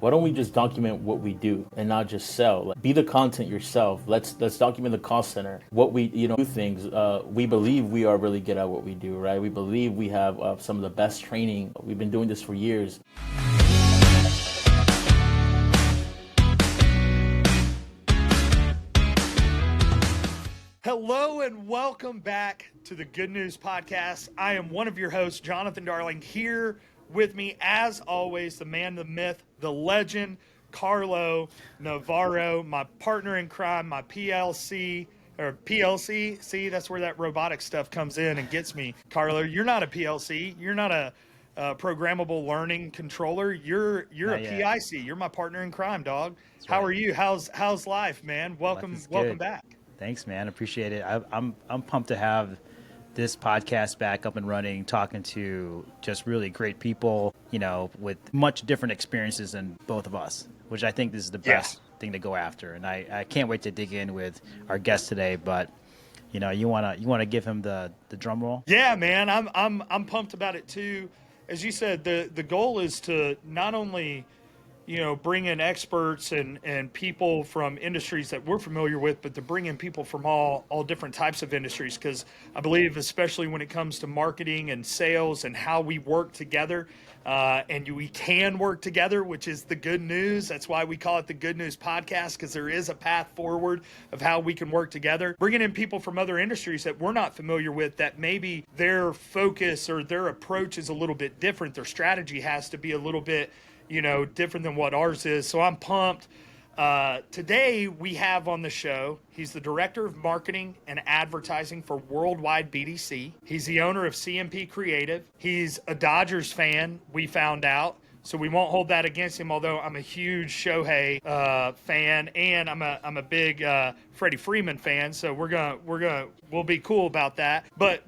why don't we just document what we do and not just sell? Like, be the content yourself. Let's document the call center. What we do things. We believe we are really good at what we do, right? We believe we have some of the best training. We've been doing this for years. Hello and welcome back to the Good News Podcast. I am one of your hosts, Jonathan Darling. Here with me, as always, the man, the myth, the legend, Carlo Navarro, my partner in crime, my PLC. See, that's where that robotic stuff comes in and gets me. Carlo, you're not a PLC. You're not a programmable learning controller. You're a PIC. You're my partner in crime, dog. That's How right. are you? How's life, man? Welcome back. Thanks, man. Appreciate it. I'm pumped to have this podcast back up and running, talking to just really great people, with much different experiences than both of us, which I think this is the best thing to go after. And I can't wait to dig in with our guest today, but you wanna give him the drum roll? Yeah, man. I'm pumped about it too. As you said, the goal is to not only bring in experts and people from industries that we're familiar with, but to bring in people from all different types of industries. Because I believe, especially when it comes to marketing and sales and how we work together, and we can work together, which is the good news. That's why we call it the Good News Podcast, because there is a path forward of how we can work together. Bringing in people from other industries that we're not familiar with, that maybe their focus or their approach is a little bit different. Their strategy has to be a little bit different than what ours is. So I'm pumped. Today we have on the show, he's the Director of Marketing and Advertising for Worldwide BDC. He's the owner of CMP Creative. He's a Dodgers fan, we found out. So we won't hold that against him, although I'm a huge Shohei fan, and I'm a big Freddie Freeman fan. So we'll be cool about that. But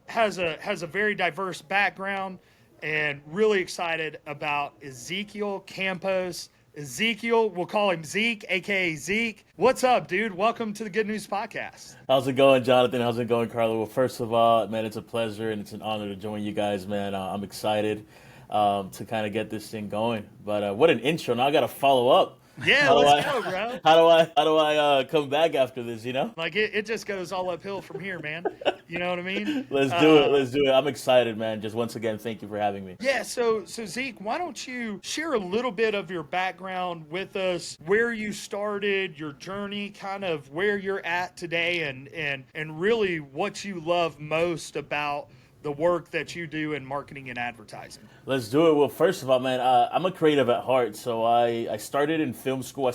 has a very diverse background. And really excited about Ezekiel Campos. Ezekiel, we'll call him Zeke, aka Zeke. What's up, dude? Welcome to the Good News Podcast. How's it going, Jonathan? How's it going, Carlo? Well, first of all, man, it's a pleasure and it's an honor to join you guys, man. I'm excited to kind of get this thing going. But what an intro! Now I got to follow up. Yeah, let's go, bro. How do I come back after this? It just goes all uphill from here, man. You know what I mean? Let's do it. I'm excited, man. Just once again, thank you for having me. Yeah. So Zeke, why don't you share a little bit of your background with us, where you started, your journey, kind of where you're at today, and really what you love most about the work that you do in marketing and advertising. Let's do it. Well, first of all, man, I'm a creative at heart. So I started in film school. I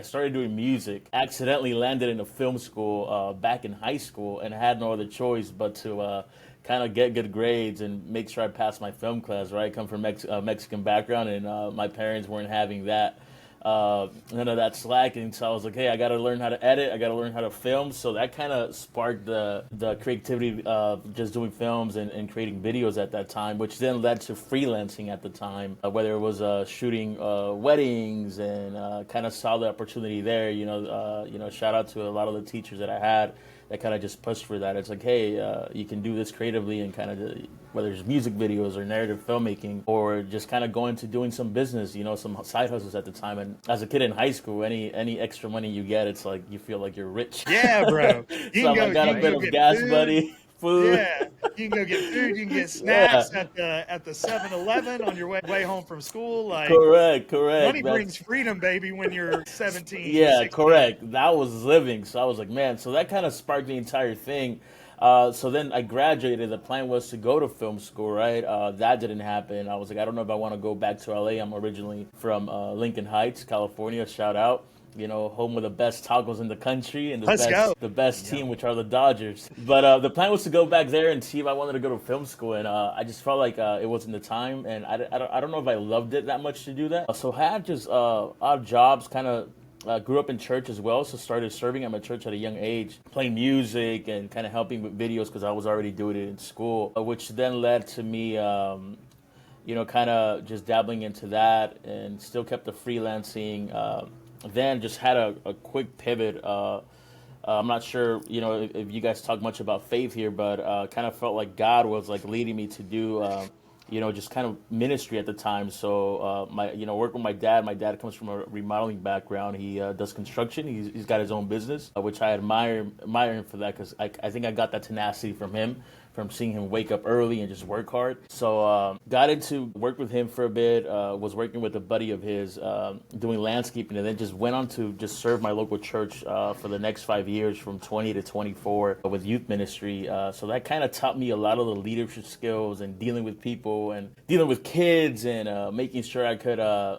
started doing music. Accidentally landed in a film school back in high school, and I had no other choice but to kind of get good grades and make sure I passed my film class, right? I come from a Mexican background, and my parents weren't having that. None of that slacking, so I was like, hey, I got to learn how to edit, I got to learn how to film. So that kind of sparked the creativity of just doing films and creating videos at that time, which then led to freelancing at the time, whether it was shooting weddings, and kind of saw the opportunity there. Shout out to a lot of the teachers that I had that kind of just pushed for that. It's like, hey, you can do this creatively, and kind of whether it's music videos or narrative filmmaking, or just kind of going to doing some business, some side hustles at the time. And as a kid in high school, any extra money you get, it's like you feel like you're rich. Yeah, bro. So I got a bit of gas money. Food. Yeah, you can go get food. You can get snacks at the 7-Eleven on your way home from school. Correct. Money brings freedom, baby. When you're 17. Yeah, 16. correct. That was living. So I was like, man. So that kind of sparked the entire thing. So then I graduated. The plan was to go to film school, right? That didn't happen. I was like, I don't know if I want to go back to LA. I'm originally from Lincoln Heights, California. Shout out. Home with the best tacos in the country, and the best team, which are the Dodgers. But the plan was to go back there and see if I wanted to go to film school, and I just felt like it wasn't the time, and I don't know if I loved it that much to do that. So I had just odd jobs, kind of grew up in church as well, so started serving at my church at a young age, playing music and kind of helping with videos because I was already doing it in school, which then led to me kind of just dabbling into that, and still kept the freelancing. Then just had a quick pivot. I'm not sure, if you guys talk much about faith here, but kind of felt like God was leading me to do just kind of ministry at the time. So work with my dad. My dad comes from a remodeling background. He does construction. He's got his own business, which I admire him for that, because I think I got that tenacity from him, from seeing him wake up early and just work hard. So got into work with him for a bit, was working with a buddy of his doing landscaping, and then just went on to just serve my local church for the next 5 years, from 20 to 24, with youth ministry. So that kind of taught me a lot of the leadership skills and dealing with people and dealing with kids, and making sure I could, I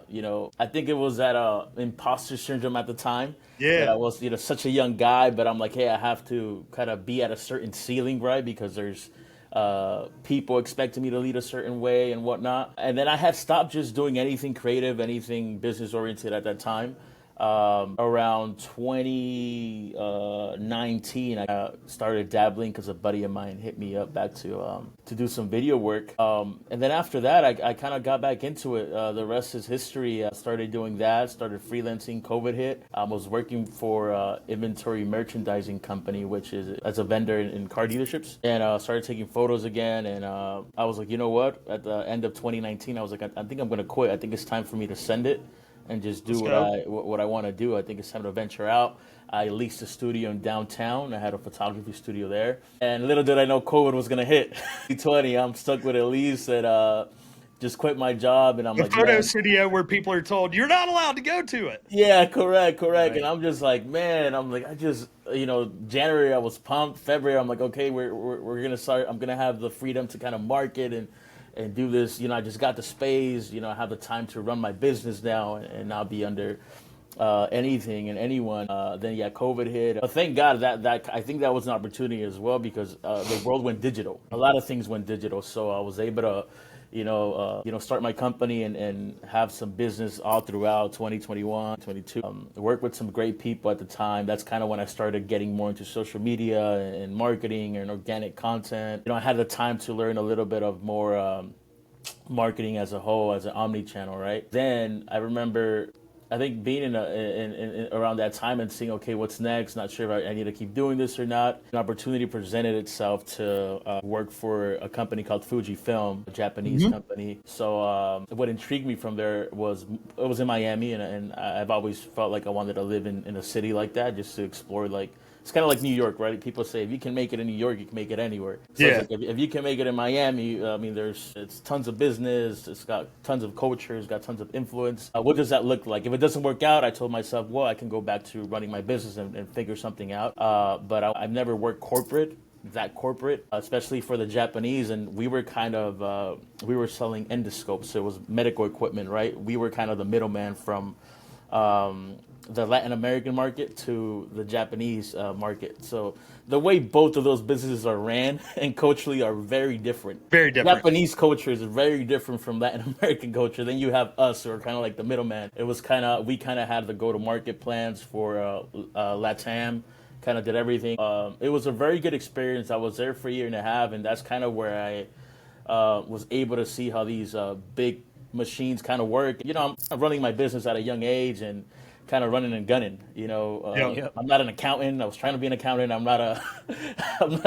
think it was that imposter syndrome at the time. Yeah. That I was, such a young guy, but I'm like, hey, I have to kind of be at a certain ceiling, right? Because there's people expecting me to lead a certain way and whatnot. And then I had stopped just doing anything creative, anything business oriented at that time. Around 2019, I started dabbling because a buddy of mine hit me up back to do some video work. And then after that, I kind of got back into it. The rest is history. I started doing that, started freelancing. COVID hit. I was working for inventory merchandising company, which is as a vendor in car dealerships, and started taking photos again. And I was like, you know what? At the end of 2019, I was like, I think I'm going to quit. I think it's time for me to send it and just do what I want to do. I think it's time to venture out. I leased a studio in downtown. I had a photography studio there. And little did I know COVID was going to hit. 2020, I'm stuck with a lease, and just quit my job. And I'm like, photo studio where people are told you're not allowed to go to it. Yeah, correct. Right. And I'm just like, man, January I was pumped. February I'm like, okay, we're gonna start. I'm gonna have the freedom to kind of market and do this. I just got the space. I have the time to run my business now and not be under anything and anyone. Then COVID hit. But thank God that I think that was an opportunity as well, because the world went digital. A lot of things went digital, so I was able to start my company and have some business all throughout 2021, 22. Work with some great people at the time. That's kind of when I started getting more into social media and marketing and organic content. I had the time to learn a little bit of more marketing as a whole, as an omni-channel, right? Then I remember, I think, being in around that time and seeing, okay, what's next? Not sure if I need to keep doing this or not. An opportunity presented itself to work for a company called Fujifilm, a Japanese company. So what intrigued me from there was, it was in Miami, and I've always felt like I wanted to live in a city like that, just to explore. Like, it's kind of like New York, right? People say if you can make it in New York, you can make it anywhere. So Yeah. it's like, if you can make it in Miami, it's tons of business. It's got tons of culture. It's got tons of influence. What does that look like? If it doesn't work out, I told myself, well, I can go back to running my business and figure something out. But I've never worked corporate, especially for the Japanese. And we were kind of, we were selling endoscopes. So it was medical equipment, right? We were kind of the middleman from the Latin American market to the Japanese market. So the way both of those businesses are ran and culturally are very different. Very different. Japanese culture is very different from Latin American culture. Then you have us, who are kind of like the middleman. We kind of had the go-to-market plans for LATAM, kind of did everything. It was a very good experience. I was there for a year and a half, and that's kind of where I was able to see how these big machines kind of work. I'm running my business at a young age and kind of running and gunning. I'm not an accountant. I was trying to be an accountant. I'm not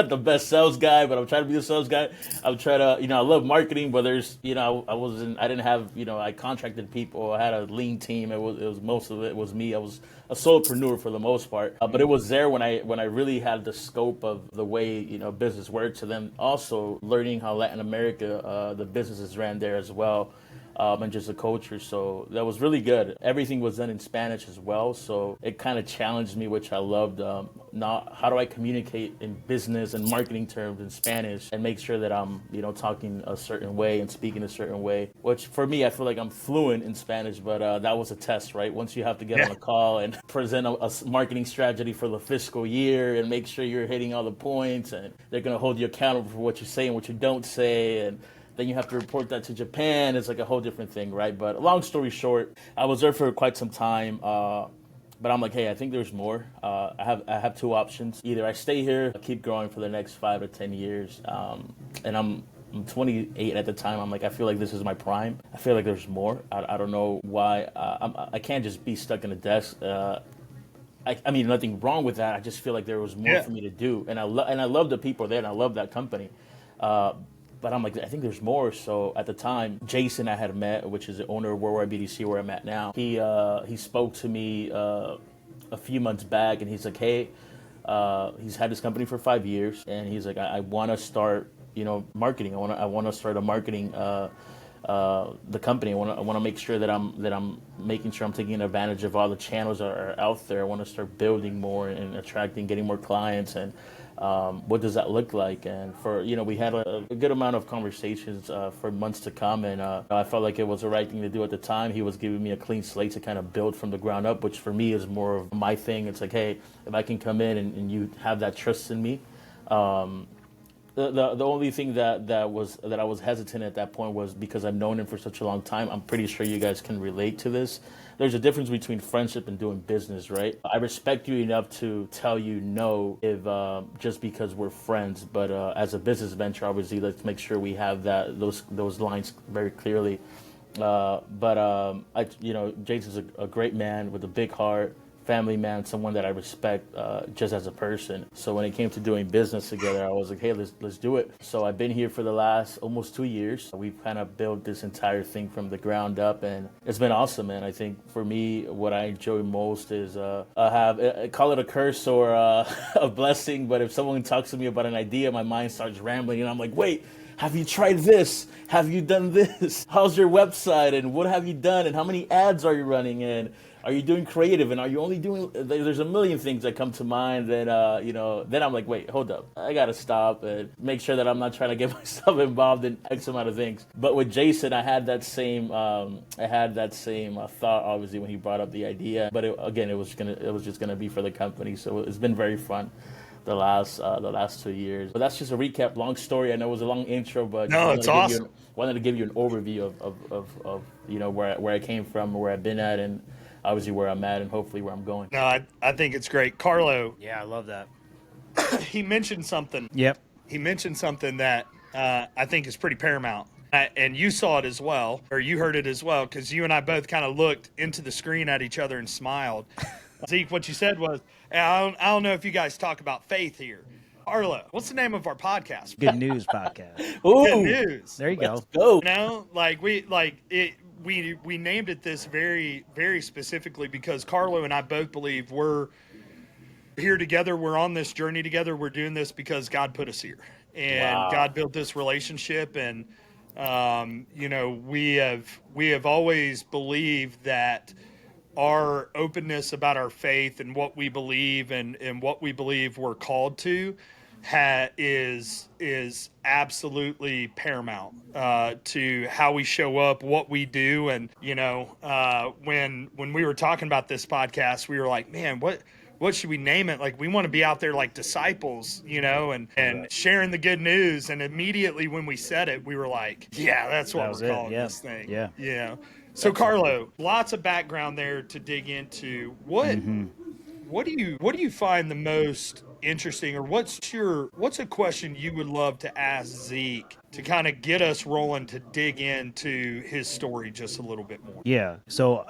the best sales guy, but I'm trying to be the sales guy. I'm trying to, I love marketing, but there's, I contracted people. I had a lean team. It was most of it was me. I was a solopreneur for the most part. But it was there when I really had the scope of the way, business works. And then also learning how Latin America, the businesses ran there as well. And just the culture. So that was really good. Everything was done in Spanish as well. So it kind of challenged me, which I loved. How do I communicate in business and marketing terms in Spanish and make sure that I'm, talking a certain way and speaking a certain way, which for me, I feel like I'm fluent in Spanish, but that was a test, right? Once you have to get on a call and present a marketing strategy for the fiscal year and make sure you're hitting all the points, and they're going to hold you accountable for what you say and what you don't say. And then you have to report that to Japan. It's like a whole different thing, right? But long story short, I was there for quite some time. But I'm like, hey, I think there's more. I have two options. Either I stay here, keep growing for the next 5 to 10 years. And I'm 28 at the time. I'm like, I feel like this is my prime. I feel like there's more. I don't know why. I can't just be stuck in a desk. I mean, nothing wrong with that. I just feel like there was more for me to do. And I love the people there, and I love that company. But I'm like, I think there's more. So at the time, Jason I had met, which is the owner of Worldwide BDC, where I'm at now, he spoke to me a few months back, and he's like, hey, he's had this company for 5 years, and he's like, I want to start, marketing. I want to start a marketing the company. I want to make sure that I'm making sure I'm taking advantage of all the channels that are out there. I want to start building more and attracting, getting more clients, and what does that look like? And we had a good amount of conversations for months to come, and I felt like it was the right thing to do at the time. He was giving me a clean slate to kind of build from the ground up, which for me is more of my thing. It's like, hey, if I can come in and you have that trust in me. The only thing that I was hesitant at that point was because I've known him for such a long time. I'm pretty sure you guys can relate to this. There's a difference between friendship and doing business, right? I respect you enough to tell you no if just because we're friends, but as a business venture, obviously, let's make sure we have those lines very clearly. Jason's a great man with a big heart. Family man, someone that I respect just as a person. So when it came to doing business together, I was like, hey, let's do it. So I've been here for the last almost 2 years. We've kind of built this entire thing from the ground up, and it's been awesome, man. I think for me, what I enjoy most is call it a curse or a blessing, but if someone talks to me about an idea, my mind starts rambling, and I'm like, wait, have you tried this? Have you done this? How's your website? And what have you done? And how many ads are you running? And are you doing creative? And are you only doing, there's a million things that come to mind that, then I'm like, wait, hold up. I got to stop and make sure that I'm not trying to get myself involved in X amount of things. But with Jason, I had that same thought, obviously, when he brought up the idea. But it was just going to be for the company. So it's been very fun the last 2 years. But that's just a recap. Long story. I know it was a long intro, but no, it's awesome. Wanted to give you an overview of where I came from, where I've been at, and obviously where I'm at, and hopefully where I'm going. No, I think it's great. Carlo. Yeah, I love that. He mentioned something. Yep. He mentioned something that I think is pretty paramount. And you saw it as well, or you heard it as well, because you and I both kind of looked into the screen at each other and smiled. Zeke, what you said was, I don't know if you guys talk about faith here. Carlo, what's the name of our podcast? Good News Podcast. Ooh, Good News. There you go. Let's go. We named it this very, very specifically because Carlo and I both believe we're here together. We're on this journey together. We're doing this because God put us here, and Wow. God built this relationship. And we have always believed that our openness about our faith and what we believe and what we believe we're called to is absolutely paramount to how we show up, what we do. And when we were talking about this podcast, we were like, man, what should we name it? Like, we want to be out there like disciples, and sharing the good news. And immediately when we said it, we were like, yeah, that's what we're calling this thing. Yeah. So Carlo, lots of background there to dig into. What do you find the most interesting, or what's a question you would love to ask Zeke to kind of get us rolling to dig into his story just a little bit more? Yeah. So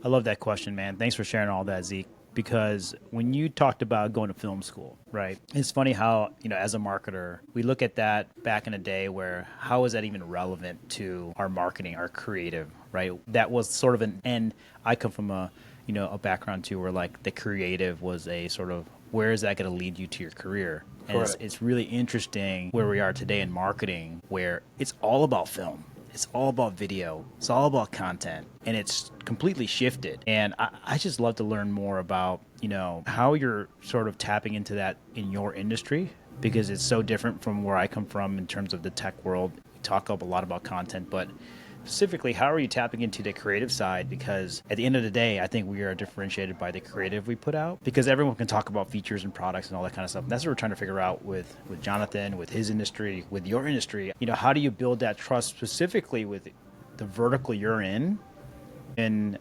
I love that question, man. Thanks for sharing all that, Zeke. Because when you talked about going to film school, right? It's funny how, as a marketer, we look at that back in the day where how is that even relevant to our marketing, our creative, right? That was sort of and I come from a background too where like the creative was a sort of, where is that going to lead you to your career? And it's really interesting where we are today in marketing, where it's all about film. It's all about video. It's all about content. And it's completely shifted. And I just love to learn more about, how you're sort of tapping into that in your industry, because it's so different from where I come from in terms of the tech world. We talk up a lot about content, but specifically, how are you tapping into the creative side? Because at the end of the day, I think we are differentiated by the creative we put out, because everyone can talk about features and products and all that kind of stuff. And that's what we're trying to figure out with Jonathan, with his industry, with your industry. How do you build that trust specifically with the vertical you're in and,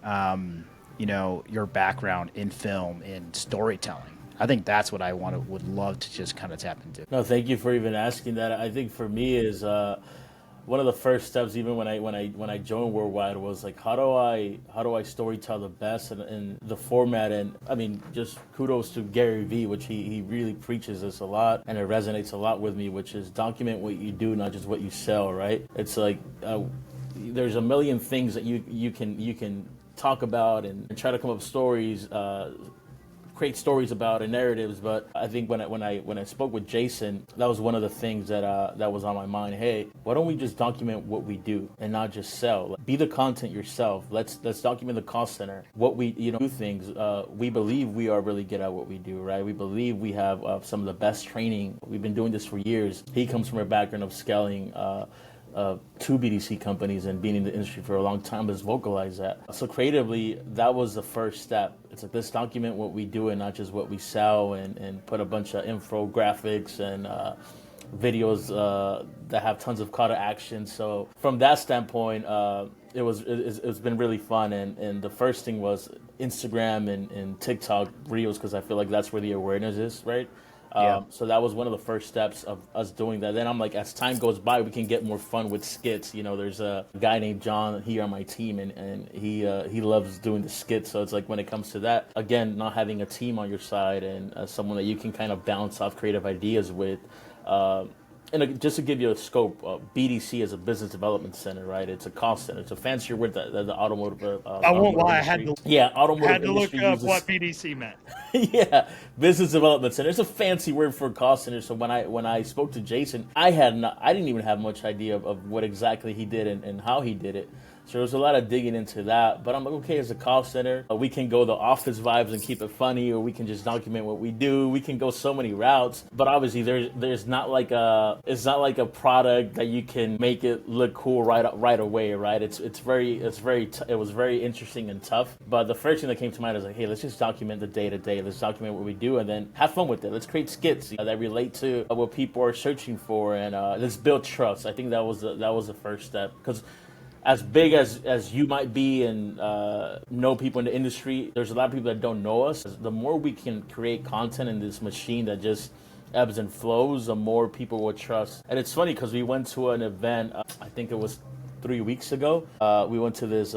your background in film, in storytelling? I think that's what I would love to just kind of tap into. No, thank you for even asking that. I think for me is, one of the first steps, even when I joined Worldwide, was like, how do I story tell the best and the format. And I mean, just kudos to Gary Vee, which he really preaches this a lot, and it resonates a lot with me, which is document what you do, not just what you sell, right? It's like there's a million things that you can talk about and try to come up with stories, create stories about and narratives. But I think when I spoke with Jason, that was one of the things that was on my mind. Hey, why don't we just document what we do and not just sell? Be the content yourself. Let's document the call center. What we do things. We believe we are really good at what we do, right? We believe we have some of the best training. We've been doing this for years. He comes from a background of scaling two BDC companies and being in the industry for a long time, has vocalized that. So creatively, that was the first step. It's like, let's document what we do and not just what we sell, and put a bunch of infographics and videos that have tons of call to action. So from that standpoint, it's been really fun. And the first thing was Instagram and TikTok Reels, because I feel like that's where the awareness is, right? So that was one of the first steps of us doing that. Then I'm like, as time goes by, we can get more fun with skits. There's a guy named John here on my team, and he loves doing the skits. So it's like, when it comes to that, again, not having a team on your side and someone that you can kind of bounce off creative ideas with. And just to give you a scope, BDC is a business development center, right? It's a call center. It's a fancier word that the automotive. I won't lie, I had to look up what BDC meant. Yeah, business development center. It's a fancy word for a call center. So when I spoke to Jason, I didn't even have much idea of what exactly he did and how he did it. So there was a lot of digging into that. But I'm like, okay, as a call center, we can go the office vibes and keep it funny, or we can just document what we do. We can go so many routes. But obviously, there's not like it's not like a product that you can make it look cool right away, right? It was very interesting and tough. But the first thing that came to mind is like, hey, let's just document the day to day. Let's document what we do, and then have fun with it. Let's create skits that relate to what people are searching for, and let's build trust. I think that was the first step, because as big as you might be and know people in the industry, there's a lot of people that don't know us. The more we can create content in this machine that just ebbs and flows, the more people will trust. And it's funny because we went to an event, I think it was 3 weeks ago. We went to this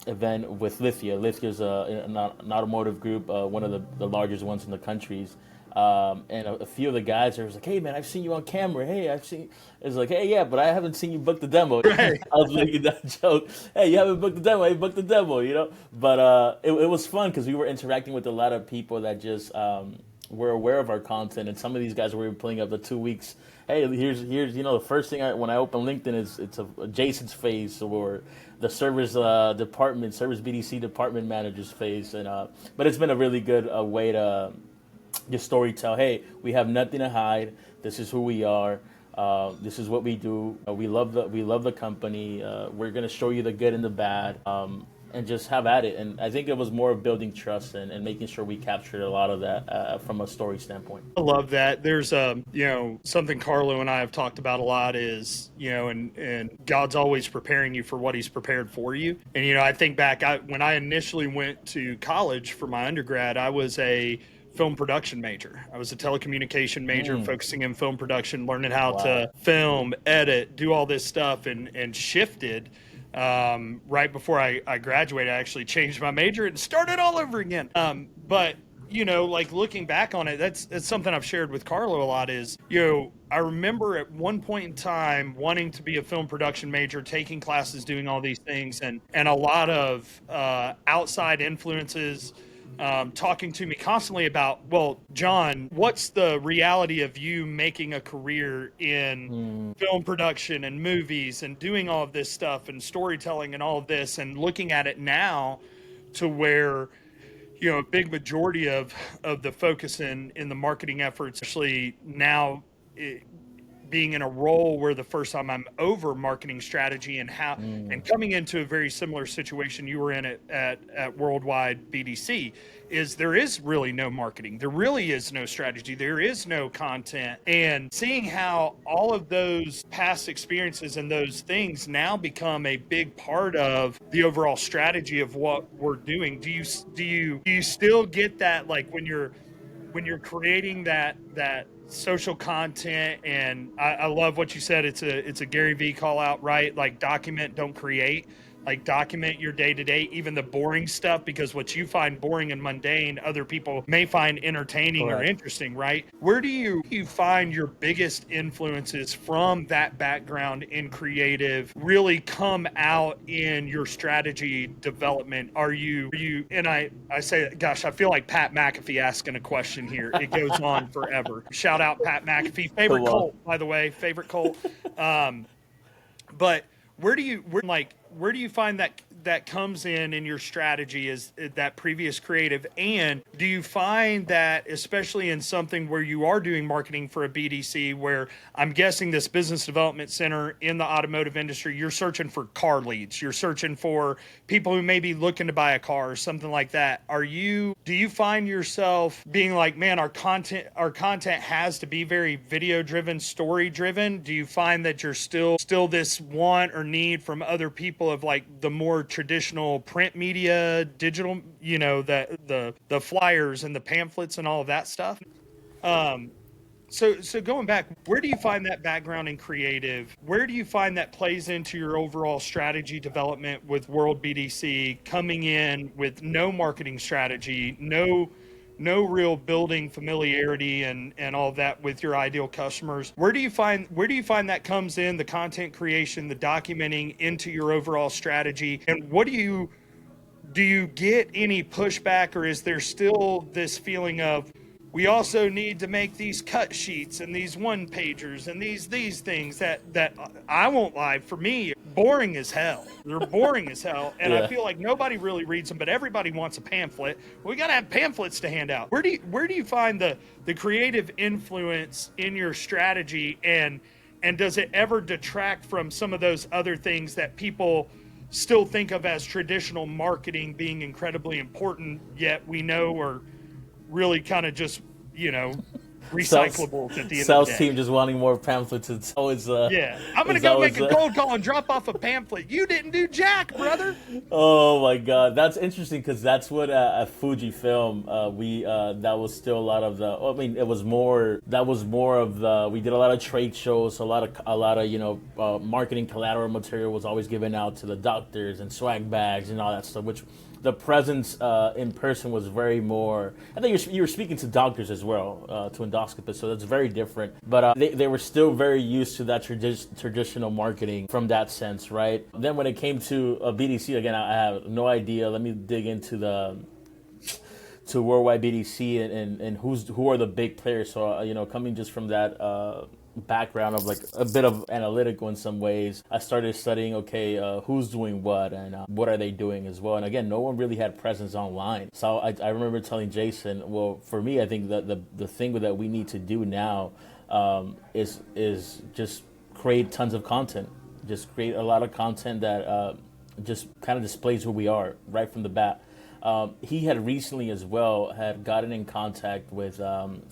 event with Lithia. Lithia's an automotive group, one of the largest ones in the countries. And a few of the guys there was like, hey man, I've seen you on camera. Hey, it's like, hey, yeah, but I haven't seen you book the demo. Right. I was making that joke. Hey, you haven't booked the demo. Hey, book the demo, But it was fun because we were interacting with a lot of people that just were aware of our content. And some of these guys were pulling up the 2 weeks. Hey, here's the first thing when I open LinkedIn it's a Jason's face, or the service BDC department manager's face. And but it's been a really good way to just story tell. Hey, we have nothing to hide. This is who we are. This is what we do. We love the company. We're gonna show you the good and the bad, and just have at it. And I think it was more of building trust and making sure we captured a lot of that from a story standpoint. I love that. There's something Carlo and I have talked about a lot is, and God's always preparing you for what he's prepared for you. And I think back when I initially went to college for my undergrad, I was a film production major. I was a telecommunication major, focusing in film production, learning how to film, edit, do all this stuff, and shifted right before I graduated. I actually changed my major and started all over again. But like looking back on it, that's something I've shared with Carlo a lot is, I remember at one point in time wanting to be a film production major, taking classes, doing all these things, and a lot of outside influences talking to me constantly about, well, John, what's the reality of you making a career in film production and movies and doing all of this stuff and storytelling and all of this, and looking at it now to where, a big majority of the focus in the marketing efforts, actually now being in a role where the first time I'm over marketing strategy and how, and coming into a very similar situation you were in at Worldwide BDC, is there is really no marketing. There really is no strategy. There is no content. And seeing how all of those past experiences and those things now become a big part of the overall strategy of what we're doing. Do you still get that, like when you're when you're creating that social content, and I love what you said. It's a Gary V call out, right? Like, document, don't create. Like, document your day to day, even the boring stuff, because what you find boring and mundane, other people may find entertaining or interesting, right? Where do you find your biggest influences from that background in creative really come out in your strategy development? Are you, and I say, gosh, I feel like Pat McAfee asking a question here. It goes on forever. Shout out Pat McAfee, favorite Colt, by the way, favorite Colt. But where do you find that comes in your strategy is that previous creative? And do you find that, especially in something where you are doing marketing for a BDC, where I'm guessing this business development center in the automotive industry, you're searching for car leads, you're searching for people who may be looking to buy a car or something like that. Do you find yourself being like, man, our content has to be very video driven, story driven? Do you find that you're still this want or need from other people of like the more traditional print media, digital, the flyers and the pamphlets and all of that stuff? So going back, where do you find that background in creative? Where do you find that plays into your overall strategy development with World BDC, coming in with no marketing strategy, no real building familiarity and all of that with your ideal customers? Where do you find that comes in, the content creation, the documenting, into your overall strategy? And do you get any pushback, or is there still this feeling of, we also need to make these cut sheets and these one pagers and these things that I won't lie, for me, boring as hell. They're boring as hell. And I feel like nobody really reads them, but everybody wants a pamphlet. We got to have pamphlets to hand out. Where do you find the creative influence in your strategy, and does it ever detract from some of those other things that people still think of as traditional marketing being incredibly important, yet we know are really kind of just, recyclables at the end of the day? Sales team just wanting more pamphlets. It's always I'm gonna go make a cold call and drop off a pamphlet. You didn't do jack, brother. Oh my God, that's interesting, because that's what at Fujifilm that was still a lot of the. I mean, it was more. That was more of the. We did a lot of trade shows, a lot of marketing collateral material was always given out to the doctors and swag bags and all that stuff, which. The presence in person was very more. I think you were speaking to doctors as well, to endoscopists, so that's very different. But they were still very used to that traditional marketing from that sense, right? Then when it came to a BDC, again, I have no idea. Let me dig into to worldwide BDC and who are the big players. So coming just from that. Background of like a bit of analytical in some ways, I started studying, who's doing what and what are they doing as well. And again, no one really had presence online. So I remember telling Jason, well, for me, I think that the thing that we need to do now is just create tons of content. Just create a lot of content that just kind of displays who we are right from the bat. He had recently as well had gotten in contact with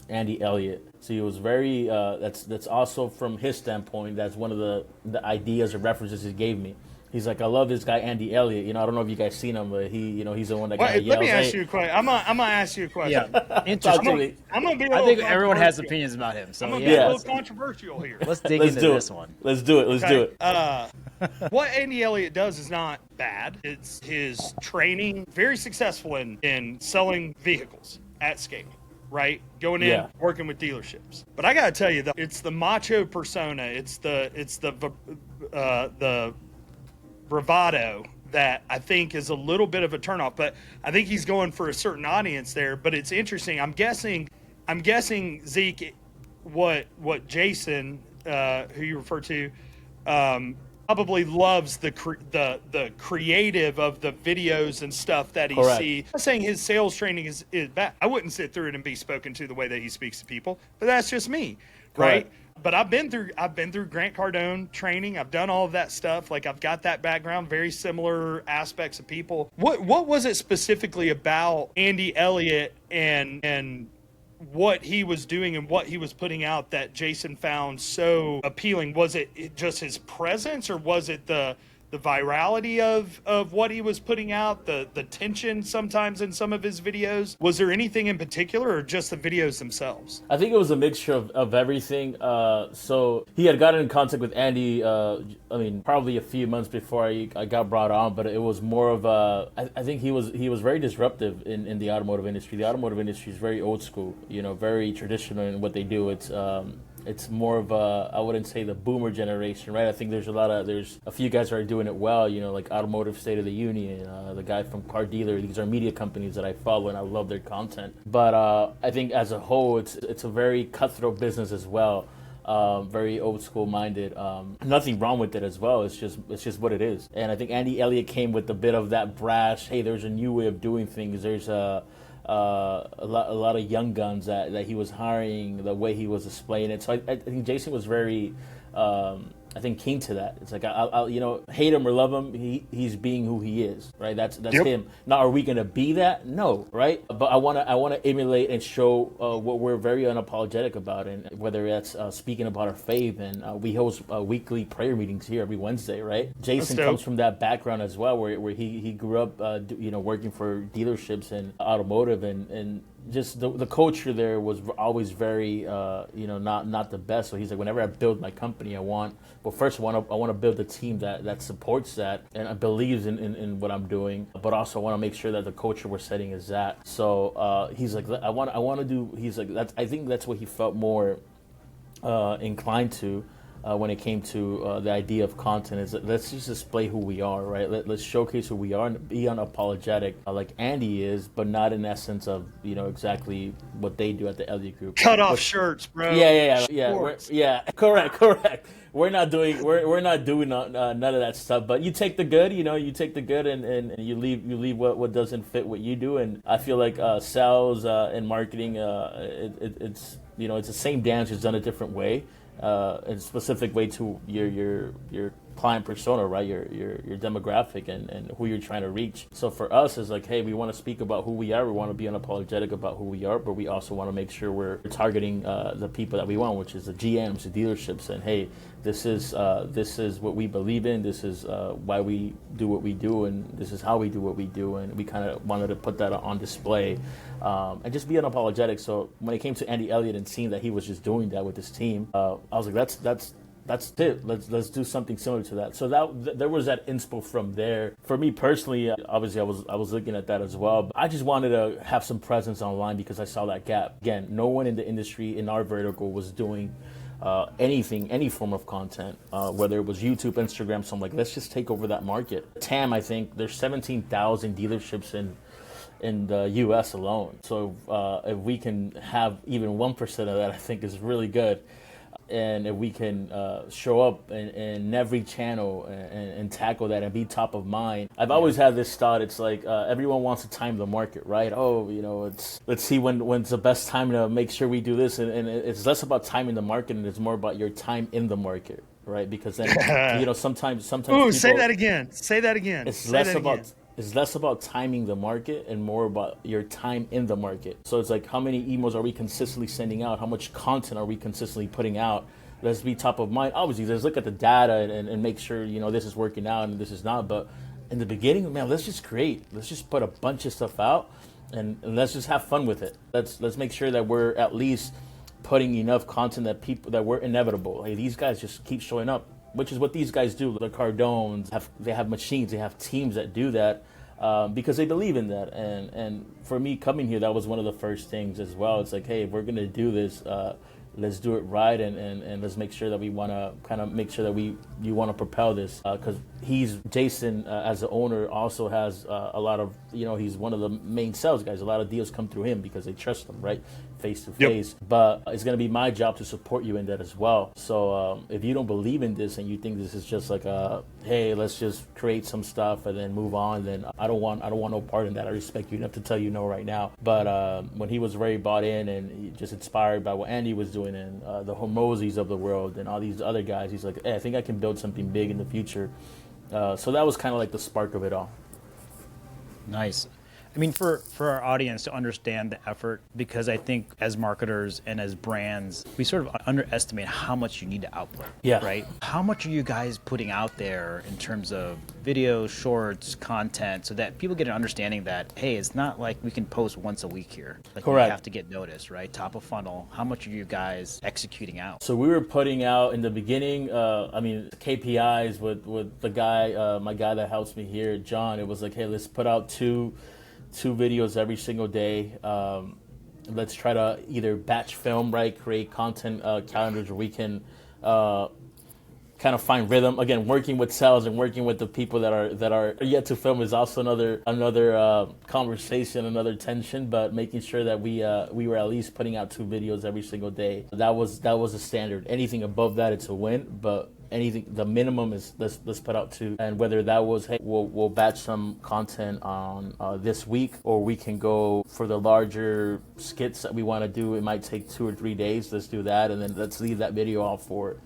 Andy Elliott. So he was very, that's also from his standpoint, that's one of the ideas or references he gave me. He's like, I love this guy, Andy Elliott. I don't know if you guys seen him, but he's the one that kind of yells. Let me ask you a question. I'm gonna ask you a question. Yeah, interesting. I'm gonna be I think everyone has opinions about him. So I'm gonna be a little controversial here. Let's dig into this one. Let's do it. What Andy Elliott does is not bad. It's his training, very successful in selling vehicles at scale. Right, going in, working with dealerships. But I gotta tell you, it's the macho persona. It's the bravado that I think is a little bit of a turnoff. But I think he's going for a certain audience there. But it's interesting. I'm guessing Zeke, what Jason, who you refer to, probably loves the creative of the videos and stuff that he sees. I'm not saying his sales training is bad. I wouldn't sit through it and be spoken to the way that he speaks to people, but that's just me, right? But I've been through Grant Cardone training. I've done all of that stuff. Like, I've got that background, very similar aspects of people. What was it specifically about Andy Elliott and what he was doing and what he was putting out that Jason found so appealing? Was it just his presence, or was it the the virality of what he was putting out, the tension sometimes in some of his videos? Was there anything in particular, or just the videos themselves? I think it was a mixture of everything. So he had gotten in contact with Andy, probably a few months before I got brought on, but it was more of I think he was very disruptive in the automotive industry. The automotive industry is very old school, very traditional in what they do. It's more of I wouldn't say the boomer generation, right? I think there's a few guys that are doing it well, like Automotive State of the Union, the guy from Car Dealer. These are media companies that I follow and I love their content. But I think as a whole, it's a very cutthroat business as well. Very old school minded. Nothing wrong with it as well. It's just what it is. And I think Andy Elliott came with a bit of that brash. Hey, there's a new way of doing things. There's a lot of young guns that he was hiring, the way he was displaying it. So I think Jason was very, keen to that. It's like I'll hate him or love him, he's being who he is, right? That's Yep. him. Now, are we gonna be that? No, right? But I wanna emulate and show what we're very unapologetic about, and whether that's speaking about our faith, and we host weekly prayer meetings here every Wednesday, right? Jason dope. comes from that background as well, where he grew up, working for dealerships and automotive, and just the culture there was always very, not the best. So he's like, whenever I build my company, I want to build a team that supports that and believes in what I'm doing, but also I want to make sure that the culture we're setting is that. So he's like, I want to do. He's like, I think that's what he felt more inclined to. When it came to the idea of content, is that let's just display who we are, right? Let's showcase who we are and be unapologetic, like Andy is, but not in essence of exactly what they do at the Elliott Group. Cut off shirts, bro. Yeah. Correct. We're not doing none of that stuff. But you take the good, and you leave what doesn't fit what you do. And I feel like sales and marketing, it's the same dance, it's done a different way. In a specific way to your client persona, right? Your demographic and who you're trying to reach. So for us, it's like, hey, we want to speak about who we are. We want to be unapologetic about who we are, but we also want to make sure we're targeting the people that we want, which is the GMs, the dealerships, and hey, this is what we believe in. This is why we do what we do, and this is how we do what we do. And we kind of wanted to put that on display and just be unapologetic. So when it came to Andy Elliott and seeing that he was just doing that with his team, I was like, that's it. Let's do something similar to that. So there was that inspo from there. For me personally, obviously I was looking at that as well. But I just wanted to have some presence online because I saw that gap. Again, no one in the industry in our vertical was doing any form of content, whether it was YouTube, Instagram. So I'm like, let's just take over that market. TAM, I think there's 17,000 dealerships in the U.S. alone. So if we can have even 1% of that, I think is really good. And if we can show up in every channel and tackle that and be top of mind. I've always had this thought. It's like everyone wants to time the market, right? Let's see when's the best time to make sure we do this. And it's less about timing the market and it's more about your time in the market, right? Because then, sometimes Ooh, people, say that again. It's less about timing the market and more about your time in the market. So it's like, how many emails are we consistently sending out? How much content are we consistently putting out? Let's be top of mind. Obviously, let's look at the data and make sure, this is working out and this is not. But in the beginning, man, let's just create. Let's just put a bunch of stuff out and let's just have fun with it. Let's make sure that we're at least putting enough content that we're inevitable. Hey, these guys just keep showing up, which is what these guys do. The Cardones, they have machines, they have teams that do that because they believe in that. And for me coming here, that was one of the first things as well. It's like, hey, if we're going to do this, let's do it right, and let's make sure that we want to kind of make sure that you want to propel this because Jason as the owner also has a lot of, he's one of the main sales guys. A lot of deals come through him because they trust him, right, face to face. But it's going to be my job to support you in that as well. So if you don't believe in this and you think this is just like hey, let's just create some stuff and then move on, then I don't want no part in that. I respect you enough to tell you no right now. But when he was very bought in and he just inspired by what Andy was doing and the Hormozis of the world and all these other guys, he's like, hey, I think I can build something big in the future. So that was kind of like the spark of it all. Nice. I mean, for our audience to understand the effort, because I think as marketers and as brands, we sort of underestimate how much you need to output. Yeah. Right? How much are you guys putting out there in terms of video, shorts, content, so that people get an understanding that, hey, it's not like we can post once a week here. Like, Correct. we have to get noticed, right? Top of funnel. How much are you guys executing out? So we were putting out in the beginning, KPIs with the guy, my guy that helps me here, John. It was like, hey, let's put out two videos every single day. Let's try to either batch film, right, create content calendars where we can kind of find rhythm. Again, working with sales and working with the people that are yet to film is also another conversation, another tension. But making sure that we were at least putting out 2 videos every single day. That was a standard. Anything above that, it's a win. But the minimum is let's put out 2. And whether that was, hey, we'll batch some content on this week, or we can go for the larger skits that we want to do. It might take 2 or 3 days. Let's do that, and then let's leave that video off for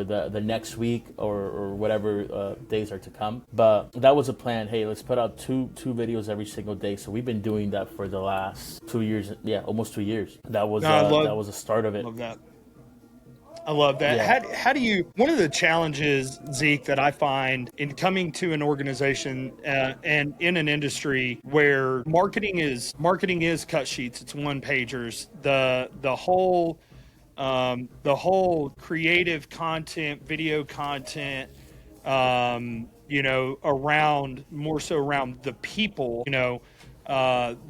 the next week or whatever days are to come. But that was a plan. Hey, let's put out two videos every single day. So we've been doing that for the last 2 years. Yeah, almost 2 years. That was the start of it. I love that. Yeah. How do you, one of the challenges, Zeke, that I find in coming to an organization and in an industry where marketing is cut sheets, it's one pagers, the whole creative content, video content, around more so around the people,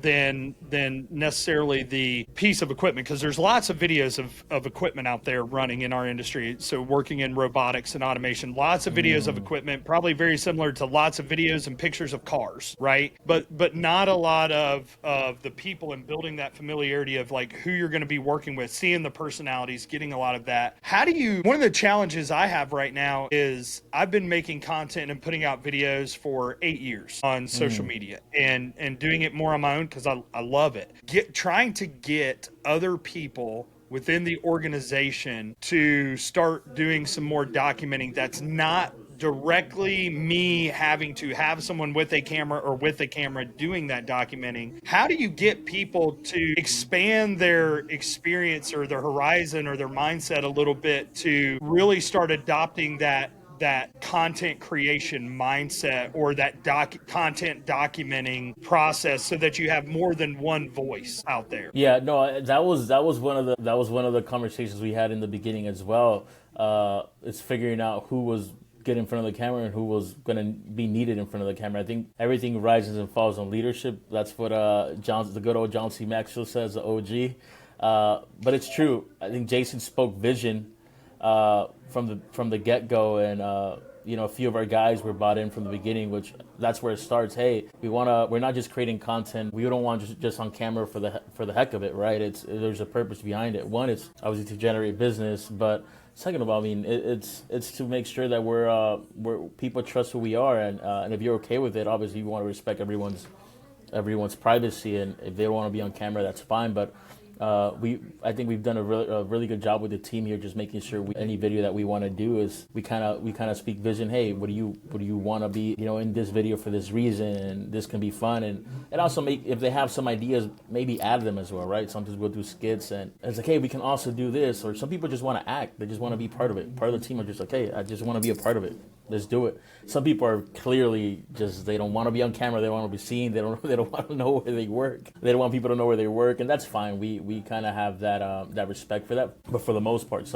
than necessarily the piece of equipment, because there's lots of videos of equipment out there running in our industry. So working in robotics and automation, lots of videos of equipment, probably very similar to lots of videos and pictures of cars, right? But not a lot of the people, and building that familiarity of like who you're going to be working with, seeing the personalities, getting a lot of that. One of the challenges I have right now is I've been making content and putting out videos for 8 years on social media and doing it more on my own because I love it. Trying to get other people within the organization to start doing some more documenting that's not directly me having to have someone with a camera doing that documenting. How do you get people to expand their experience or their horizon or their mindset a little bit to really start adopting that content creation mindset or that content documenting process so that you have more than one voice out there? Yeah, no, that was one of the conversations we had in the beginning as well. It's figuring out who was get in front of the camera and who was going to be needed in front of the camera. I think everything rises and falls on leadership. That's what the good old John C. Maxwell says, the OG. But it's true. I think Jason spoke vision from the get-go, and a few of our guys were bought in from the beginning, which that's where it starts. Hey, we're not just creating content. We don't want just on camera for the heck of it, right? There's a purpose behind it. One, it's obviously to generate business, but second of all, I mean, it's to make sure that we're people trust who we are, and if you're okay with it, obviously you want to respect everyone's privacy, and if they don't want to be on camera, that's fine. But I think we've done a really good job with the team here, just making sure any video that we want to do is we kind of speak vision. Hey, what do you want to be in this video for this reason, and this can be fun, and also if they have some ideas, maybe add them as well, right? Sometimes we'll do skits, and it's like, hey, we can also do this. Or some people just want to act, they just want to be part of it. Part of the team are just like, hey, I just want to be a part of it. Let's do it. Some people are clearly just, they don't want to be on camera. They don't want to be seen. They don't want to know where they work. They don't want people to know where they work, and that's fine. We kind of have that respect for that. But for the most part,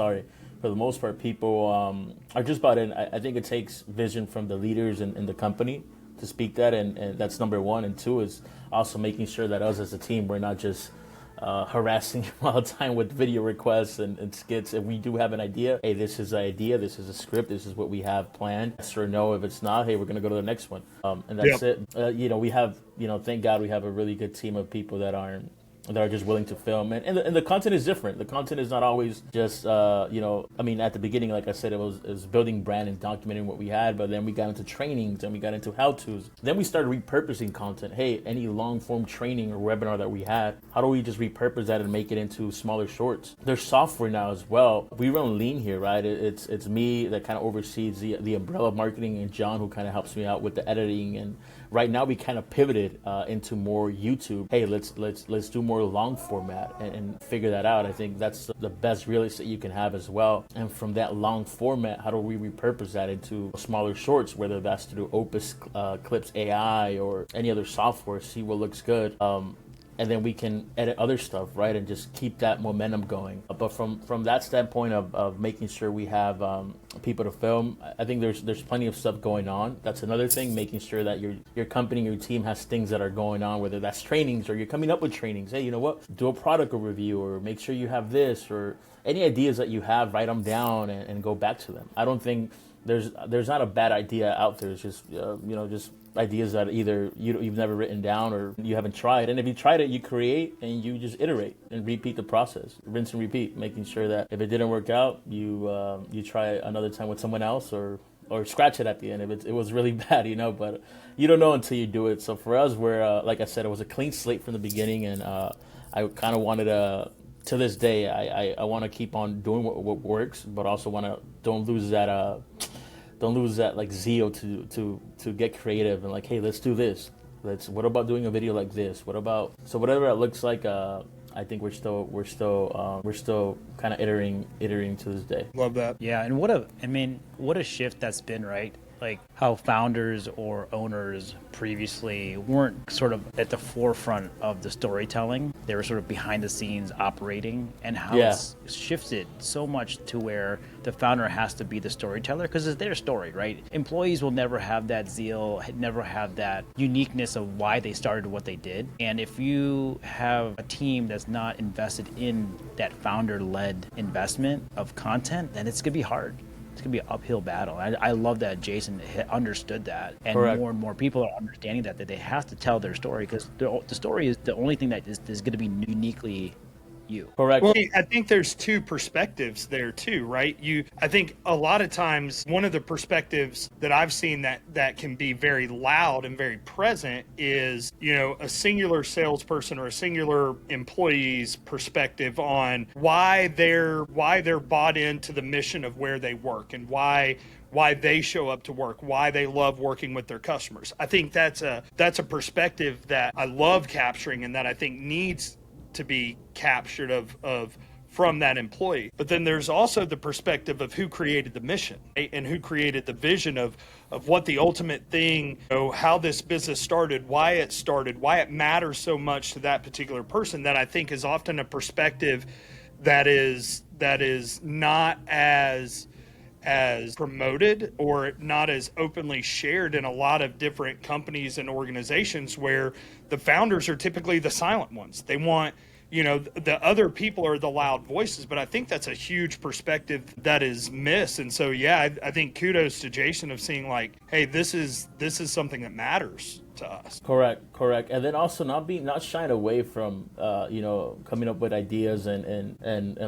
people are just bought in. I think it takes vision from the leaders in the company to speak that, and that's number one. And two is also making sure that us as a team, we're not just harassing all the time with video requests and skits. If we do have an idea, hey, this is an idea, this is a script, this is what we have planned. Yes or no. If it's not, hey, we're going to go to the next one. And that's it. We have, thank God we have a really good team of people that are just willing to film, and the content is different. The content is not always just at the beginning, like I said, it was building brand and documenting what we had, but then we got into trainings and we got into how-tos. Then we started repurposing content. Hey, any long form training or webinar that we had, how do we just repurpose that and make it into smaller shorts? There's software now as well. We run lean here, right? It's me that kind of oversees the umbrella of marketing, and John, who kind of helps me out with the editing and right now we kind of pivoted into more YouTube. Hey, let's do more long format and figure that out. I think that's the best real estate you can have as well. And from that long format, how do we repurpose that into smaller shorts, whether that's through Opus Clips AI or any other software, see what looks good. And then we can edit other stuff, right, and just keep that momentum going. But from that standpoint of making sure we have people to film, I think there's plenty of stuff going on. That's another thing, making sure that your company, your team has things that are going on, whether that's trainings or you're coming up with trainings. Hey, you know what? Do a product review, or make sure you have this, or any ideas that you have, write them down and go back to them. I don't think there's not a bad idea out there. It's just just ideas that either you've never written down or you haven't tried. And if you tried it, you create and you just iterate and repeat the process, rinse and repeat, making sure that if it didn't work out, you try another time with someone else or scratch it at the end if it was really bad, but you don't know until you do it. So for us, we're like I said, it was a clean slate from the beginning, and I kind of wanted to this day, I want to keep on doing what works, but also don't lose that like zeal to get creative and like, hey, let's do this. What about doing a video like this? So whatever it looks like, I think we're still kind of iterating to this day. Love that. Yeah, and what a shift that's been, right? Like how founders or owners previously weren't sort of at the forefront of the storytelling. They were sort of behind the scenes operating, and how it's shifted so much to where the founder has to be the storyteller because it's their story, right? Employees will never have that zeal, never have that uniqueness of why they started what they did. And if you have a team that's not invested in that founder-led investment of content, then it's going to be hard. It's going to be an uphill battle. I love that Jason understood that. And Correct. More and more people are understanding that they have to tell their story, because the story is the only thing that is going to be uniquely you. Correct. Well, I think there's two perspectives there too, right? I think a lot of times one of the perspectives that I've seen that can be very loud and very present is, a singular salesperson or a singular employee's perspective on why they're bought into the mission of where they work and why they show up to work, why they love working with their customers. I think that's a perspective that I love capturing and that I think needs to be captured of from that employee. But then there's also the perspective of who created the mission, right? And who created the vision of what the ultimate thing, how this business started, why it matters so much to that particular person, that I think is often a perspective that is not as promoted or not as openly shared in a lot of different companies and organizations, where the founders are typically the silent ones. They want, the other people are the loud voices, but I think that's a huge perspective that is missed. And so, I think kudos to Jason of seeing like, hey, this is something that matters to us. Correct. And then also not shying away from coming up with ideas and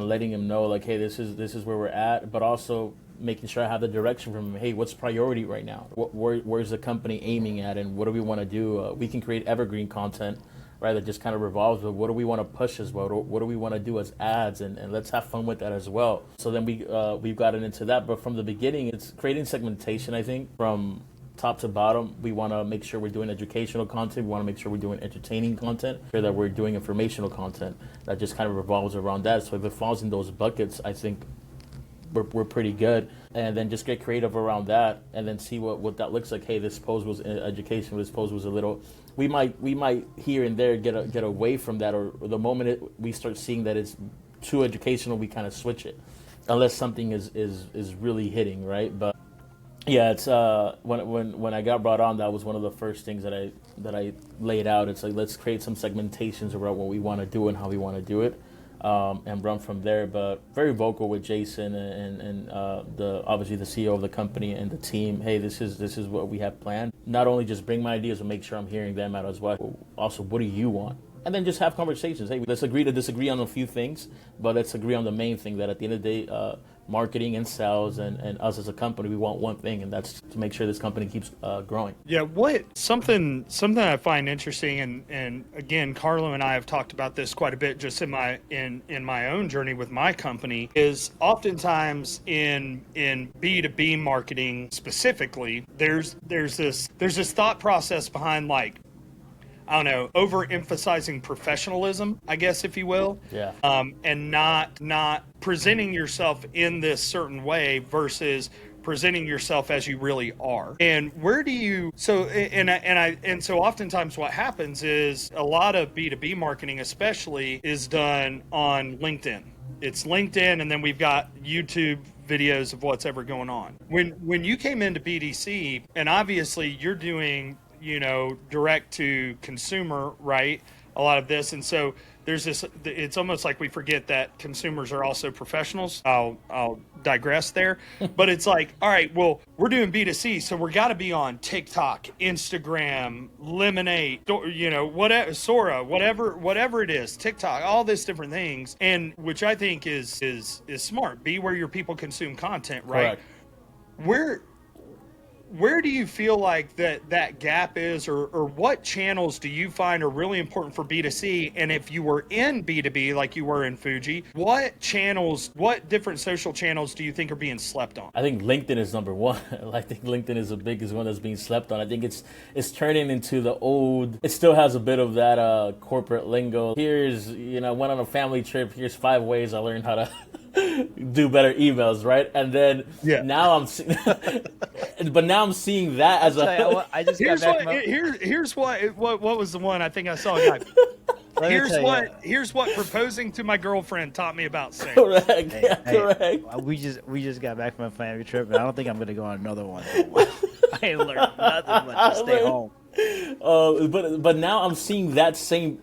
letting him know like, hey, this is where we're at, but also making sure I have the direction from him. Hey, what's priority right now? Where's the company aiming at, and what do we want to do? We can create evergreen content, right, that just kind of revolves, but what do we want to push as well? What do we want to do as ads? And let's have fun with that as well. So then we've gotten into that. But from the beginning, it's creating segmentation, I think, from top to bottom. We want to make sure we're doing educational content. We want to make sure we're doing entertaining content, sure that we're doing informational content that just kind of revolves around that. So if it falls in those buckets, I think we're pretty good. And then just get creative around that, and then see what that looks like. Hey, this post was educational. This post was a little. We might here and there get away from that, or the moment we start seeing that it's too educational, we kind of switch it, unless something is really hitting, right? But yeah, it's when I got brought on, that was one of the first things that I laid out. It's like, let's create some segmentations around what we want to do and how we want to do it. And run from there. But very vocal with Jason and obviously the CEO of the company and the team. Hey, this is what we have planned. Not only just bring my ideas, but make sure I'm hearing them out as well. Also, what do you want? And then just have conversations. Hey, let's agree to disagree on a few things, but let's agree on the main thing, that at the end of the day, marketing and sales, and us as a company, we want one thing, and that's to make sure this company keeps growing. Yeah, something I find interesting, and again, Carlo and I have talked about this quite a bit just in my own journey with my company, is oftentimes in B2B marketing specifically, there's this thought process behind, like, I don't know, overemphasizing professionalism, I guess, if you will. Yeah. And not presenting yourself in this certain way versus presenting yourself as you really are. And where do you, so oftentimes what happens is a lot of B2B marketing especially is done on LinkedIn. It's LinkedIn, and then we've got YouTube videos of what's ever going on. When you came into BDC, and obviously you're doing, direct to consumer, right? A lot of this. And so there's this, it's almost like we forget that consumers are also professionals. I'll digress there, but it's like, all right, well, we're doing B2C, so we're got to be on TikTok, Instagram, Lemonade, whatever, Sora, whatever it is, TikTok, all these different things. And which I think is smart. Be where your people consume content, right? Correct. Where do you feel like that gap is, or what channels do you find are really important for B2C? And if you were in B2B, like you were in Fuji, what different social channels do you think are being slept on? I think LinkedIn is number one. I think LinkedIn is the biggest one that's being slept on. I think it's turning into the old, it still has a bit of that corporate lingo. Here's, I went on a family trip, here's 5 ways I learned how to do better emails, right? And then now I'm seeing that as I just got back here's what was the one I think I saw a guy. Here's what proposing to my girlfriend taught me about sex. Correct. Correct. We just got back from a family trip, and I don't think I'm going to go on another one. I ain't learned nothing but to stay home. But now I'm seeing that same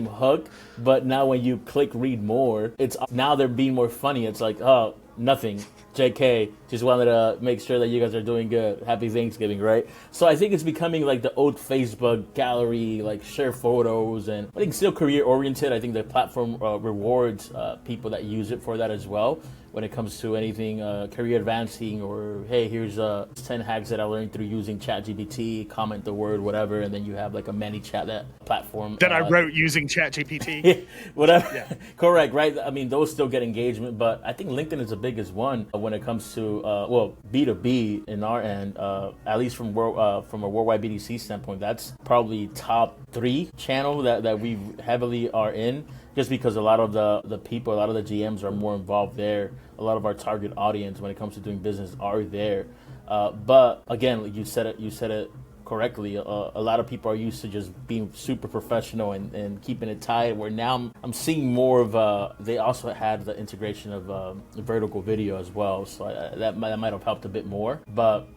hook, but now when you click read more, now they're being more funny. It's like, oh, nothing. JK, just wanted to make sure that you guys are doing good. Happy Thanksgiving, right? So I think it's becoming like the old Facebook gallery, like share photos, and I think still career oriented. I think the platform rewards people that use it for that as well. When it comes to anything career advancing, or hey, here's 10 hacks that I learned through using ChatGPT, comment the word, whatever, and then you have like a ManyChat platform that I wrote using ChatGPT. Whatever. Yeah. Correct, right? I mean, those still get engagement, but I think LinkedIn is the biggest one when it comes to B2B in our end, at least from a worldwide BDC standpoint. That's probably top 3 channel that we heavily are in. Just because a lot of the people, a lot of the GMs are more involved there. A lot of our target audience when it comes to doing business are there. But again, you said it correctly. A lot of people are used to just being super professional and keeping it tight. Where now I'm seeing more of they also had the integration of vertical video as well. So that might have helped a bit more. But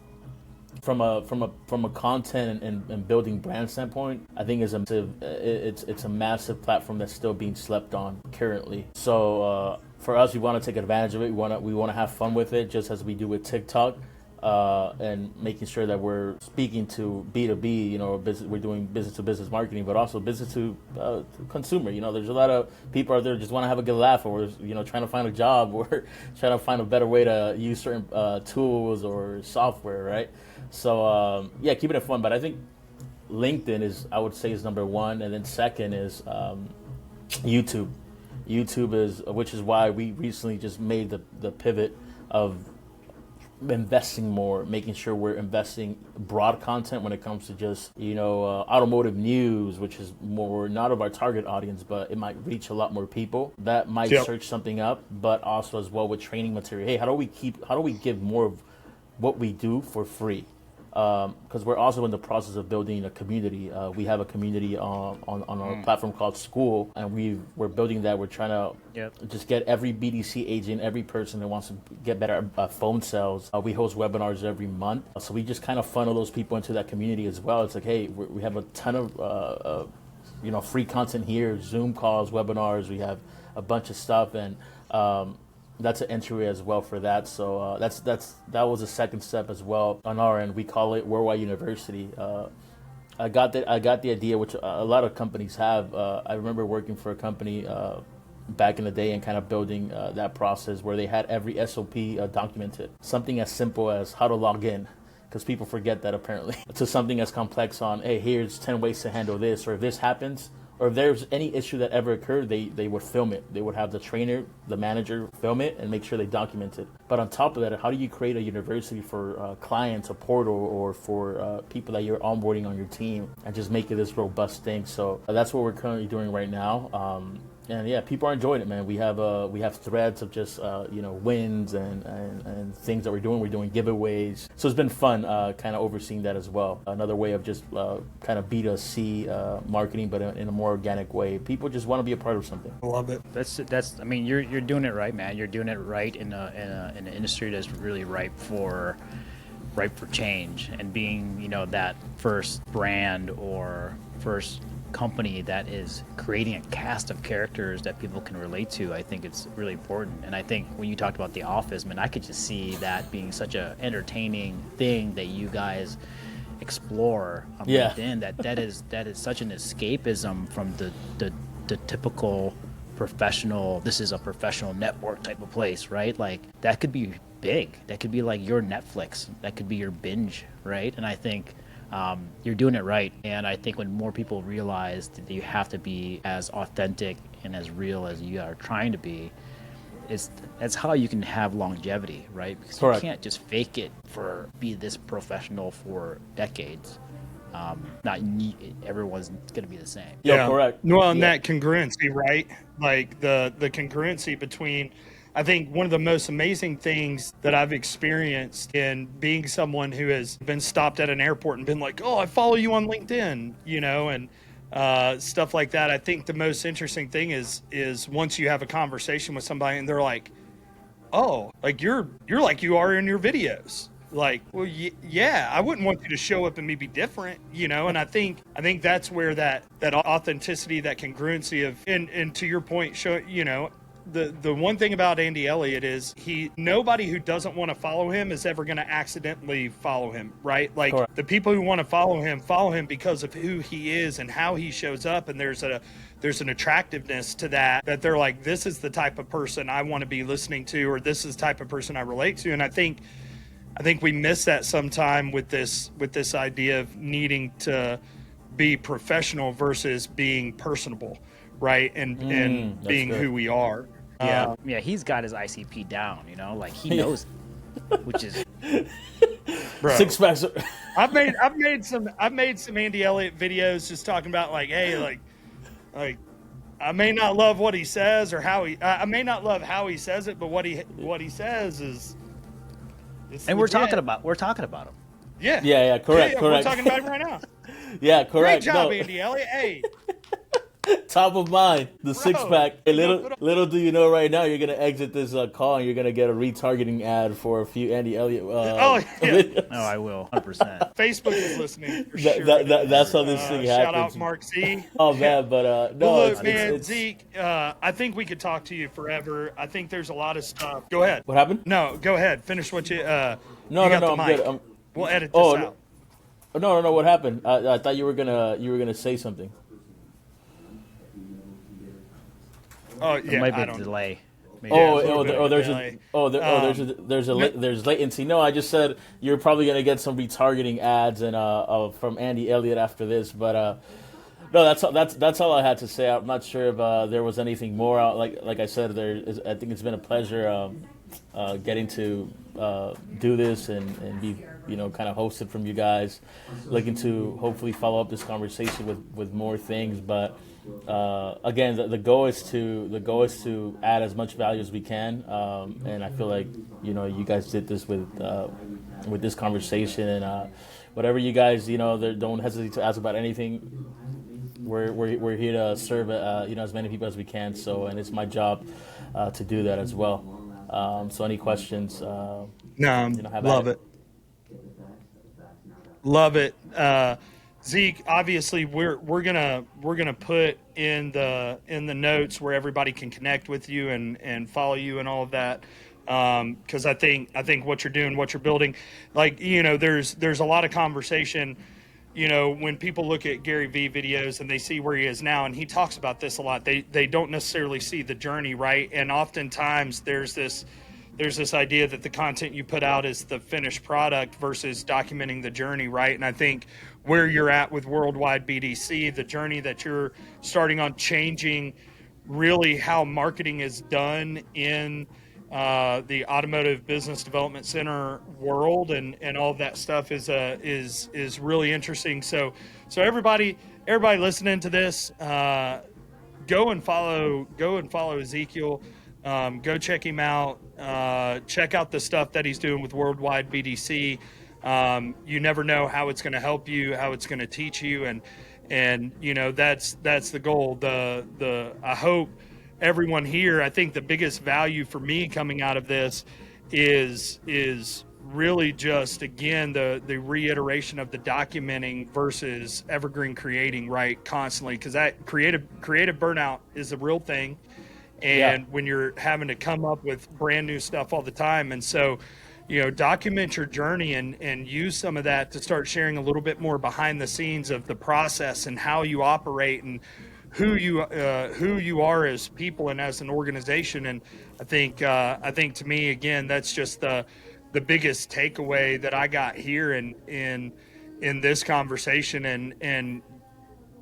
from a content and building brand standpoint, I think it's a massive platform that's still being slept on currently. So for us, we want to take advantage of it. We want to have fun with it, just as we do with TikTok, and making sure that we're speaking to B2B. We're doing business to business marketing, but also business to consumer. There's a lot of people out there just want to have a good laugh, or trying to find a job, or trying to find a better way to use certain tools or software, right? So keeping it fun. But I think LinkedIn I would say is number 1, and then second is YouTube. YouTube which is why we recently just made the pivot of investing more, making sure we're investing broad content when it comes to just automotive news, which is more not of our target audience, but it might reach a lot more people that might search something up. But also as well with training material. Hey, how do we give more of what we do for free? Because we're also in the process of building a community. We have a community on our platform called School, and we're building that. We're trying to just get every BDC agent, every person that wants to get better phone sales. We host webinars every month, so we just kind of funnel those people into that community as well. It's like, hey, we have a ton of free content here, Zoom calls, webinars. We have a bunch of stuff, and that's an entry as well for that. So that was a second step as well on our end. We call it Worldwide University. I got the idea, which a lot of companies have. I remember working for a company back in the day and kind of building that process where they had every SOP documented. Something as simple as how to log in, because people forget that apparently, to something as complex on, hey, here's 10 ways to handle this, or if this happens, or if there's any issue that ever occurred, they would film it. They would have the trainer, the manager film it and make sure they document it. But on top of that, how do you create a university for clients, a portal, or for people that you're onboarding on your team, and just make it this robust thing? So that's what we're currently doing right now. And yeah, people are enjoying it, man. We have threads of just wins and things that we're doing. We're doing giveaways, so it's been fun, kind of overseeing that as well. Another way of just kind of B2C marketing, but in a more organic way. People just want to be a part of something. I love it. That's. I mean, you're doing it right, man. You're doing it right in an industry that's really ripe for change, and being that first brand or first company that is creating a cast of characters that people can relate to. I think it's really important. And I think when you talked about The Office, man, I could just see that being such a entertaining thing that you guys explore on LinkedIn. That is such an escapism from the typical professional, this is a professional network type of place, right? Like that could be big. That could be like your Netflix. That could be your binge, right? And I think you're doing it right. And I think when more people realize that you have to be as authentic and as real as you are trying to be, that's how you can have longevity, right? Because Correct. You can't just fake it be this professional for decades. Not everyone's going to be the same. Yeah, correct. Well, and that congruency, right? Like the congruency between, I think one of the most amazing things that I've experienced in being someone who has been stopped at an airport and been like, oh, I follow you on LinkedIn, and stuff like that. I think the most interesting thing is once you have a conversation with somebody and they're like, oh, like you're like you are in your videos. Like, well, yeah, I wouldn't want you to show up and me be different, and I think that's where that authenticity, that congruency of, and to your point, the one thing about Andy Elliott is nobody who doesn't want to follow him is ever going to accidentally follow him, right? Like Correct. The people who want to follow him because of who he is and how he shows up, and there's an attractiveness to that they're like, this is the type of person I want to be listening to, or this is the type of person I relate to. And I think we miss that sometime with this idea of needing to be professional versus being personable, right? And being good. who we are. Yeah, he's got his ICP down, like he knows it, which is Bro, Six packs. I've made some Andy Elliott videos just talking about like, hey, like I may not love what he says or I may not love how he says it, but what he says is. And we're talking about him. Yeah. Yeah, correct. We're talking about him right now. Yeah, correct. Great job, No. Andy Elliott. Hey. Top of mind, the Bro, 6-pack. Hey, you know, little do you know, right now you're gonna exit this call and you're gonna get a retargeting ad for a few Andy Elliott. Yeah. No, I will, 100%. Facebook is listening for That- sure. that's how this thing Shout happens. out Mark Z. Oh man, but no, Well, it's, look, man, it's Zeke, I think we could talk to you forever. I think there's a lot of stuff. Go ahead. what happened? No, go ahead. Finish what you. No, you got the I'm mic. good. We'll edit this Oh, out. No. What happened? I thought you were gonna say something. Oh There yeah, might be I a don't. delay. Maybe. There's latency. No, I just said you're probably gonna get some retargeting ads and from Andy Elliott after this, but no, that's all I had to say. I'm not sure if there was anything more. Like I said, I think it's been a pleasure getting to do this and be kind of hosted from you guys. Looking to hopefully follow up this conversation with more things, but. Again, the goal is to add as much value as we can, and I feel like you guys did this with this conversation, and whatever you guys don't hesitate to ask about anything. We're here to serve as many people as we can. So, and it's my job to do that as well. So, any questions? Love it. Love it. Zeke, obviously we're gonna put in the notes where everybody can connect with you and follow you and all of that, because I think what you're doing, what you're building, like there's a lot of conversation you know, when people look at Gary Vee videos and they see where he is now, and he talks about this a lot, they don't necessarily see the journey, right? And oftentimes there's this idea that the content you put out is the finished product versus documenting the journey, right? And I think where you're at with Worldwide BDC, the journey that you're starting on, changing really how marketing is done in the automotive business development center world, and all of that stuff is really interesting. So everybody listening to this, go and follow Ezekiel. Go check him out. Check out the stuff that he's doing with Worldwide BDC. You never know how it's going to help you, how it's going to teach you, and you know, that's the goal. I hope everyone here, I think the biggest value for me coming out of this is really just, again, the reiteration of the documenting versus evergreen creating, right? Constantly, because that creative burnout is a real thing. And when you're having to come up with brand new stuff all the time. And so, you know, document your journey and use some of that to start sharing a little bit more behind the scenes of the process and how you operate and who you are as people and as an organization. And I think to me, again, that's just the biggest takeaway that I got here in this conversation. And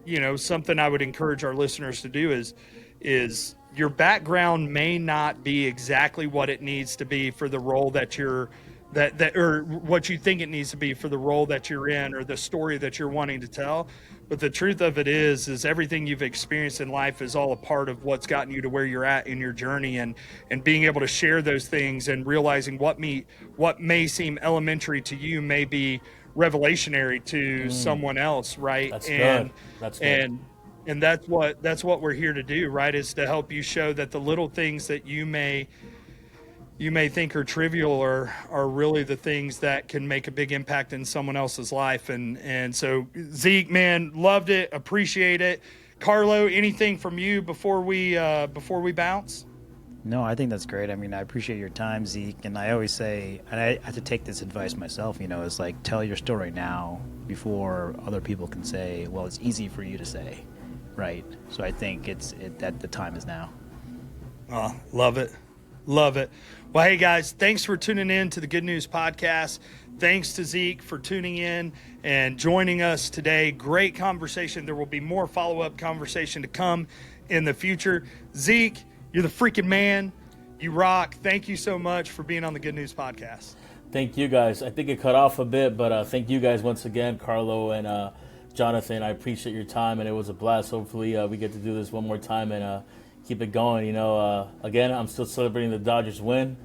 you know, something I would encourage our listeners to do is your background may not be exactly what it needs to be for the role that you're or what you think it needs to be for the role that you're in or the story that you're wanting to tell. But the truth of it is everything you've experienced in life is all a part of what's gotten you to where you're at in your journey, and being able to share those things and realizing what may seem elementary to you may be revelationary to someone else, right? That's good. That's good. And that's what we're here to do, right? Is to help you show that the little things that you may think are trivial are really the things that can make a big impact in someone else's life. And so, Zeke, man, loved it, appreciate it. Carlo, anything from you before we bounce? No, I think that's great. I mean, I appreciate your time, Zeke. And I always say, and I have to take this advice myself, you know, it's like, tell your story now before other people can say, well, it's easy for you to say, right? So I think that the time is now. Oh, love it. Love it. Well, hey, guys, thanks for tuning in to the Good News Podcast. Thanks to Zeke for tuning in and joining us today. Great conversation. There will be more follow-up conversation to come in the future. Zeke, you're the freaking man. You rock. Thank you so much for being on the Good News Podcast. Thank you, guys. I think it cut off a bit, but thank you guys once again, Carlo and Jonathan. I appreciate your time, and it was a blast. Hopefully we get to do this one more time and keep it going. You know, again, I'm still celebrating the Dodgers win.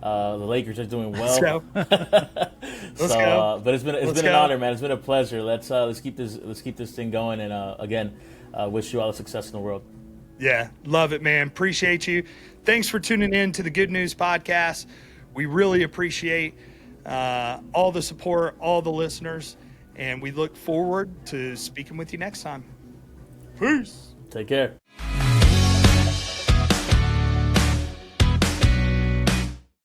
The Lakers are doing well. Let's go. Let's go. But it's been an honor, man. It's been a pleasure. Let's keep this thing going. And again, wish you all the success in the world. Yeah, love it, man. Appreciate you. Thanks for tuning in to the Good News Podcast. We really appreciate all the support, all the listeners, and we look forward to speaking with you next time. Peace. Take care.